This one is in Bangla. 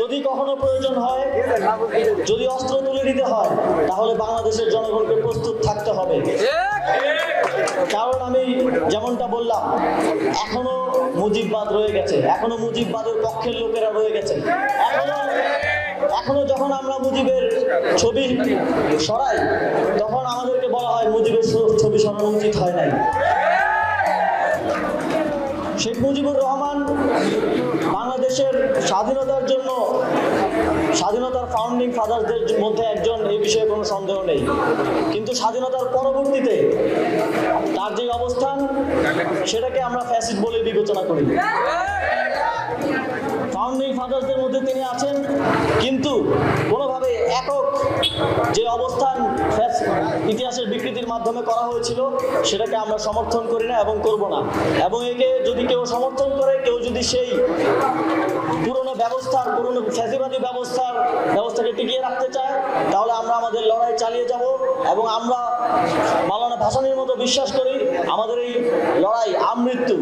যদি কখনো প্রয়োজন হয়, যদি অস্ত্র তুলে দিতে হয়, তাহলে বাংলাদেশের জনগণকে প্রস্তুত থাকতে হবে। কারণ আমি যেমনটা বললাম, এখনো মুজিববাদ রয়ে গেছে, এখনো মুজিববাদের পক্ষের লোকেরা রয়ে গেছে। এখনো যখন আমরা মুজিবের ছবি সরাই, তখন আমাদেরকে বলা হয় মুজিবের ছবি সরানো উচিত হয় নাই। শেখ মুজিবুর রহমান বাংলাদেশের স্বাধীনতার জন্য, স্বাধীনতার ফাউন্ডিং ফাদারদের মধ্যে একজন, এই বিষয়ে কোনো সন্দেহ নেই। কিন্তু স্বাধীনতার পরবর্তীতে তার যে অবস্থান, সেটাকে আমরা ফ্যাসিস্ট বলে বিবেচনা করি। ফাউন্ডিং ফাদারদের মধ্যে তিনি আছেন, কিন্তু কোনোভাবে একক যে অবস্থান ইতিহাসের বিকৃতির মাধ্যমে করা হয়েছিল, সেটাকে আমরা সমর্থন করি না এবং করব না। এবং একে যদি কেউ সমর্থন করে, কেউ যদি সেই পুরনো ফ্যাসিবাদী ব্যবস্থাকে টিকিয়ে রাখতে চায়, তাহলে আমরা আমাদের লড়াই চালিয়ে যাব। এবং আমরা মাওলানা ভাসানীর মতো বিশ্বাস করি, আমাদের এই লড়াই আমৃত্যু।